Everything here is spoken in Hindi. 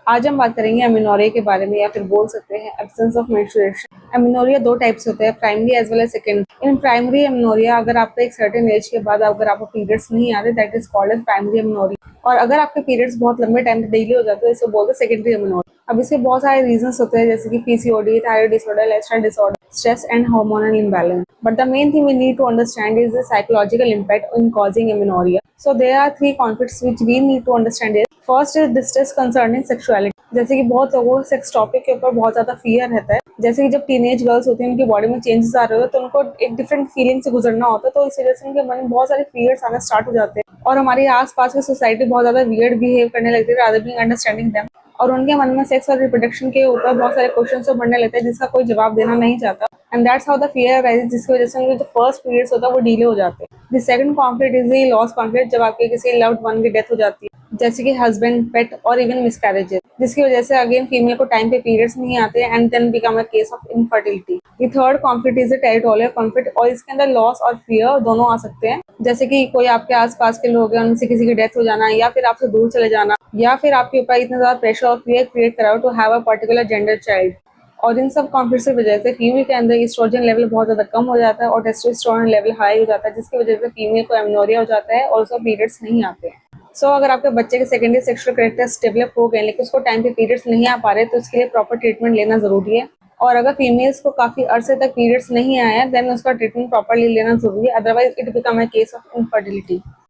आज हम बात करेंगे एमेनोरिया के बारे में, या फिर बोल सकते हैं एब्सेंस ऑफ मेंस्ट्रुएशन। एमेनोरिया दो टाइप्स होते हैं, primary as well as secondary. In primary amenorrhea अगर आपका एक सर्टेन एज के बाद अगर आपको पीरियड्स नहीं आते, that is called as primary amenorrhea. और अगर आपके पीरियड्स बहुत लंबे टाइम तक डेली हो जाते हैं, इसे बोलते हैं सेकेंडरी एमेनोरिया। अब इसके बहुत सारे रीजंस होते हैं, जैसे कि PCOD, thyroid disorder, lifestyle disorder, stress and hormonal imbalance. But the main thing we need to understand is the psychological impact in causing amenorrhea. So there are three conflicts which we need to understand. First is distress concerning sexuality. जैसे कि बहुत लोगों को सेक्स टॉपिक के ऊपर बहुत ज्यादा फियर रहता है। जैसे कि जब टीनेज गर्ल्स होती हैं, उनकी बॉडी में चेंजेस आ रहे होते हैं, तो उनको एक डिफरेंट फीलिंग से गुजरना होता है, तो इस वजह से उनके मन में बहुत सारे फियर्स आना स्टार्ट हो जाते हैं और हमारे आसपास की सोसाइटी बहुत ज्यादा वियर्ड बिहेव करने लगती है rather than अंडरस्टैंडिंग देम। और उनके मन में सेक्स और रिप्रोडक्शन के ऊपर बहुत सारे क्वेश्चंस बढ़ने लगते हैं जिसका कोई जवाब देना नहीं चाहता। And that's how the fear arises, जिसकी वजह से उनके जो फर्स्ट पीरियड्स होता है वो डिले हो जाते हैं। The second conflict is the loss conflict, जब आपके किसी लव्ड वन की डेथ हो जाती है, जैसे कि हस्बैंड, पेट और इवन मिसकैरेजेस, जिसकी वजह से अगेन फीमेल को टाइम पे पीरियड्स नहीं आते and then become a case of infertility. The third conflict is the territorial conflict, और इसके अंदर लॉस और फियर दोनों आ सकते हैं। जैसे कि कोई आपके आसपास के लोग हैं, उनसे किसी की डेथ हो जाना, या फिर आपसे दूर चले जाना, या फिर आपके ऊपर इतना ज्यादा प्रेशर और फियर क्रिएट कराओ to have a particular gender child. और इन सब कॉन्फ्लिक्ट की वजह से फीमेल के अंदर एस्ट्रोजन लेवल बहुत ज्यादा कम हो जाता है और टेस्टोस्टेरोन लेवल हाई हो जाता है, जिसकी वजह से फीमेल को एमेनोरिया हो जाता है और उसको पीरियड्स नहीं आते हैं। सो अगर आपके बच्चे के सेकेंडरी सेक्सुअल कैरेक्टर्स डेवलप हो गए लेकिन उसको टाइम पे पीरियड्स नहीं आ पा रहे, तो उसके लिए प्रॉपर ट्रीटमेंट लेना जरूरी है। और अगर फीमेल्स को काफी अरसे तक पीरियड्स नहीं आए हैं, देन उसका ट्रीटमेंट प्रॉपरली लेना जरूरी है, otherwise it become a case of infertility.